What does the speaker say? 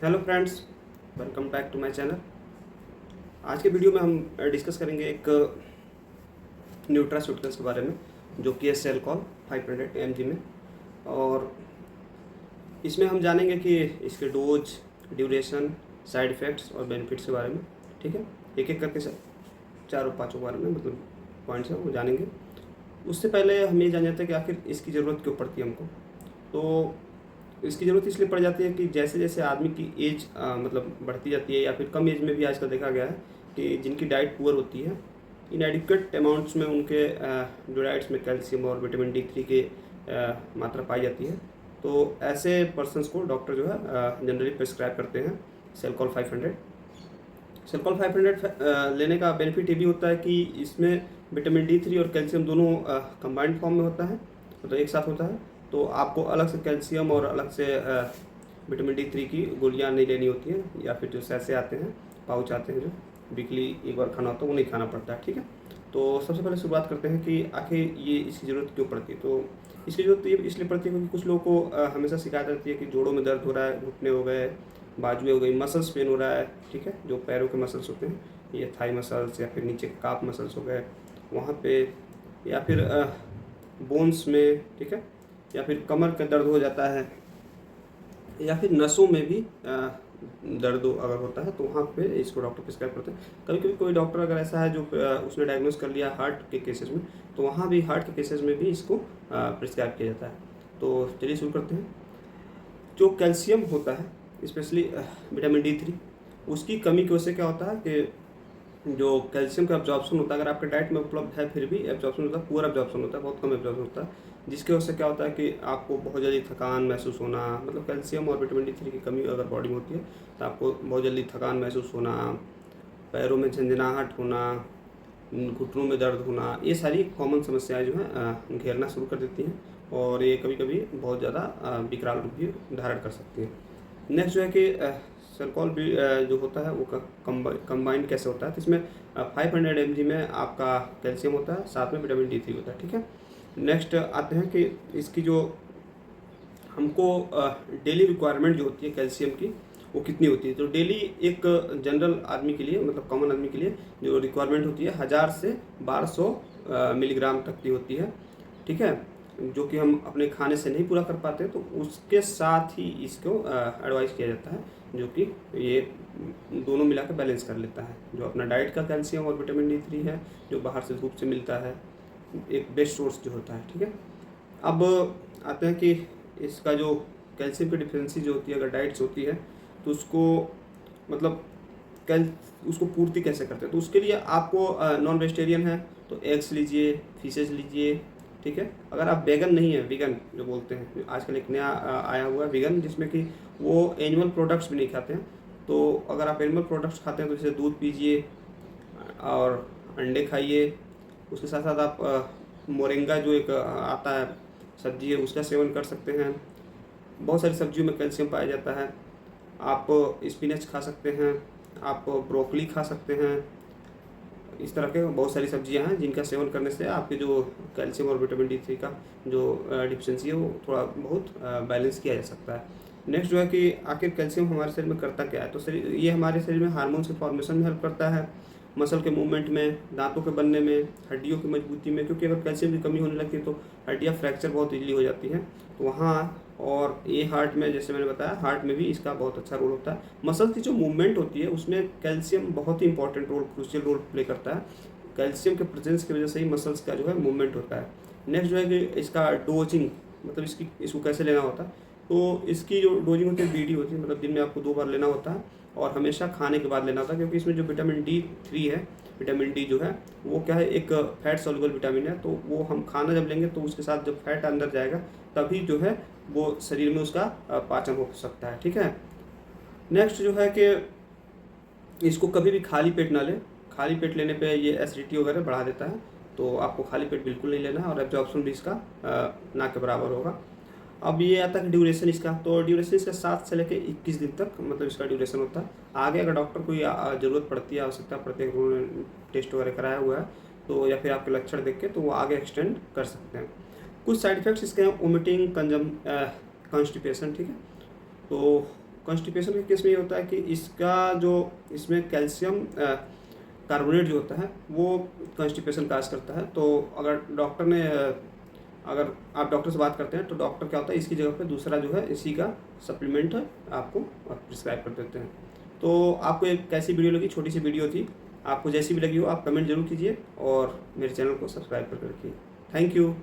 Hello friends, welcome back to my channel. आज के video में हम डिस्कस करेंगे एक न्यूट्रास्यूटिकल्स के बारे में, जो कि है सेलकॉल 500 mg में। और इसमें हम जानेंगे कि इसके डोज, ड्यूरेशन, साइड इफ़ेक्ट्स और बेनिफिट्स के बारे में। ठीक है, एक एक करके चारों पाँचों के बारे में मतलब पॉइंट्स हैं वो जानेंगे। उससे पहले हम ये जान जाते हैं कि आखिर इसकी ज़रूरत क्यों पड़ती है हमको। तो इसकी ज़रूरत इसलिए पड़ जाती है कि जैसे जैसे आदमी की एज मतलब बढ़ती जाती है, या फिर कम एज में भी आजकल देखा गया है कि जिनकी डाइट पुअर होती है, इनएडिक्वेट अमाउंट्स में उनके जो डाइट्स में कैल्शियम और विटामिन D3 की मात्रा पाई जाती है। तो ऐसे पर्सनस को डॉक्टर जो है जनरली प्रिस्क्राइब करते हैं सेलकॉल 500। सेलकॉल 500 लेने का बेनिफिट ये भी होता है कि इसमें विटामिन D3 और कैल्शियम दोनों कंबाइंड फॉर्म में होता है, मतलब एक साथ होता है। तो आपको अलग से कैल्शियम और अलग से विटामिन D3 की गोलियां नहीं लेनी होती हैं, या फिर जो सैसे आते हैं, पाउच आते हैं जो वीकली एक बार खाना होता है, वो नहीं खाना पड़ता है। ठीक है, तो सबसे पहले शुरुआत करते हैं कि आखिर ये इसकी ज़रूरत क्यों पड़ती है। तो इसकी ज़रूरत ये इसलिए पड़ती है क्योंकि कुछ लोगों को हमेशा शिकायत रहती है कि जोड़ों में दर्द हो रहा है, घुटने हो गए, बाजुएं हो गई, मसल्स पेन हो रहा है। ठीक है, जो पैरों के मसल्स होते हैं, ये थाई मसल्स या फिर नीचे काफ मसल्स हो गए वहाँ पे, या फिर बोन्स में, ठीक है, या फिर कमर का दर्द हो जाता है, या फिर नसों में भी दर्द अगर होता है तो वहाँ पे इसको डॉक्टर प्रिस्क्राइब करते हैं। कभी कभी कोई डॉक्टर अगर ऐसा है जो उसने डायग्नोस कर लिया हार्ट के केसेस में, तो वहाँ भी हार्ट के केसेस में भी इसको प्रिस्क्राइब किया जाता है। तो चलिए शुरू करते हैं। जो कैल्शियम होता है, स्पेशली विटामिन D3, उसकी कमी की वजह से क्या होता है कि जो कैल्शियम का एब्जॉर्प्शन होता है, अगर आपके डाइट में उपलब्ध है फिर भी एब्जॉर्प्शन होता है, पुअर एब्जॉर्प्शन होता है, बहुत कम एब्जॉर्प्शन होता है, जिसकी वजह से क्या होता है कि आपको बहुत जल्दी थकान महसूस होना, मतलब कैल्शियम और विटामिन D3 की कमी अगर बॉडी में होती है तो आपको बहुत जल्दी थकान महसूस होना, पैरों में झंझनाहट होना, घुटनों में दर्द होना, ये सारी कॉमन समस्याएं जो हैं घेरना शुरू कर देती हैं, और ये कभी कभी बहुत ज़्यादा विकराल रूप भी धारण कर सकती हैं। नेक्स्ट जो है कि सेलकॉल भी जो होता है वो कंबाइंड कैसे होता है। तो इसमें 500 mg में आपका कैल्शियम होता है, साथ में विटामिन D3 होता है। ठीक है, नेक्स्ट आते हैं कि इसकी जो हमको डेली रिक्वायरमेंट जो होती है कैल्शियम की, वो कितनी होती है। तो डेली एक जनरल आदमी के लिए, मतलब कॉमन आदमी के लिए जो रिक्वायरमेंट होती है 1000 से 1200 मिलीग्राम तक की होती है। ठीक है, जो कि हम अपने खाने से नहीं पूरा कर पाते, तो उसके साथ ही इसको एडवाइस किया जाता है, जो कि ये दोनों मिला के बैलेंस कर लेता है। जो अपना डाइट का कैल्शियम और विटामिन D3 है, जो बाहर से धूप से मिलता है, एक बेस्ट सोर्स जो होता है। ठीक है, अब आते हैं कि इसका जो कैल्शियम की डिफिशिएंसी जो होती है, अगर डाइट्स होती है तो उसको मतलब कैल उसको पूर्ति कैसे करते हैं। तो उसके लिए आपको नॉन वेजिटेरियन है तो एग्स लीजिए, फिशेज लीजिए। ठीक है, अगर आप वेगन नहीं है, वीगन जो बोलते हैं, आजकल एक नया आया हुआ है वीगन, जिसमें कि वो एनिमल प्रोडक्ट्स भी नहीं खाते हैं। तो अगर आप एनिमल प्रोडक्ट्स खाते हैं तो जैसे दूध पीजिए और अंडे खाइए। उसके साथ साथ आप मोरिंगा जो एक आता है सब्जी है, उसका सेवन कर सकते हैं। बहुत सारी सब्जियों में कैल्शियम पाया जाता है। आप स्पिनच खा सकते हैं, आप ब्रोकली खा सकते हैं। इस तरह के बहुत सारी सब्जियां हैं जिनका सेवन करने से आपके जो कैल्शियम और विटामिन D3 का जो डिफिशिएंसी है वो थोड़ा बहुत बैलेंस किया जा सकता है। नेक्स्ट जो है कि आखिर कैल्शियम हमारे शरीर में करता क्या है। तो शरीर ये हमारे शरीर में हार्मोन्स के फॉर्मेशन में हेल्प करता है, मसल के मूवमेंट में, दांतों के बनने में, हड्डियों की मजबूती में, क्योंकि अगर कैल्शियम की कमी होने लगती है तो हड्डियाँ फ्रैक्चर बहुत ईजिली हो जाती हैं। तो वहाँ, और ये हार्ट में, जैसे मैंने बताया, हार्ट में भी इसका बहुत अच्छा रोल होता है। मसल की जो मूवमेंट होती है उसमें कैल्शियम बहुत ही important role, crucial role play करता है। कैल्शियम के प्रेजेंस की वजह से ही मसल्स का जो है मूवमेंट होता है। नेक्स्ट जो है कि इसका डोजिंग, मतलब इसको कैसे लेना होता है। तो इसकी जो डोजिंग होती है BD होती है, मतलब दिन में आपको 2 बार लेना होता है, और हमेशा खाने के बाद लेना होता है, क्योंकि इसमें जो विटामिन D3 है, विटामिन D जो है वो क्या है, एक फैट सॉल्युबल विटामिन है। तो वो हम खाना जब लेंगे तो उसके साथ जब फैट अंदर जाएगा तभी जो है वो शरीर में उसका पाचन हो सकता है। ठीक है, नेक्स्ट जो है कि इसको कभी भी खाली पेट ना लें। खाली पेट लेने पे ये एसिडिटी वगैरह बढ़ा देता है, तो आपको खाली पेट बिल्कुल नहीं लेना है, और एब्जॉर्प्शन भी इसका ना के बराबर होगा। अब ये आता है कि ड्यूरेशन इसका, तो ड्यूरेशन इसका 7 से लेकर 21 दिन तक मतलब इसका ड्यूरेशन होता है। आगे अगर डॉक्टर को ज़रूरत पड़ती है, आवश्यकता पड़ती है, उन्होंने टेस्ट वगैरह कराया हुआ है तो, या फिर आपके लक्षण देख के, तो वो आगे एक्सटेंड कर सकते हैं। कुछ साइड इफेक्ट्स इसके हैं, वोमिटिंग, कॉन्स्टिपेशन। ठीक है, तो कॉन्स्टिपेशन के केस में ये होता है कि इसका जो इसमें कैल्शियम कार्बोनेट जो होता है वो कॉन्स्टिपेशन काज करता है। तो अगर आप डॉक्टर से बात करते हैं तो डॉक्टर क्या होता है, इसकी जगह पे दूसरा जो है इसी का सप्लीमेंट है आपको प्रिस्क्राइब कर देते हैं। तो आपको एक कैसी वीडियो लगी, छोटी सी वीडियो थी, आपको जैसी भी लगी हो आप कमेंट जरूर कीजिए और मेरे चैनल को सब्सक्राइब करके रखिए। Thank you.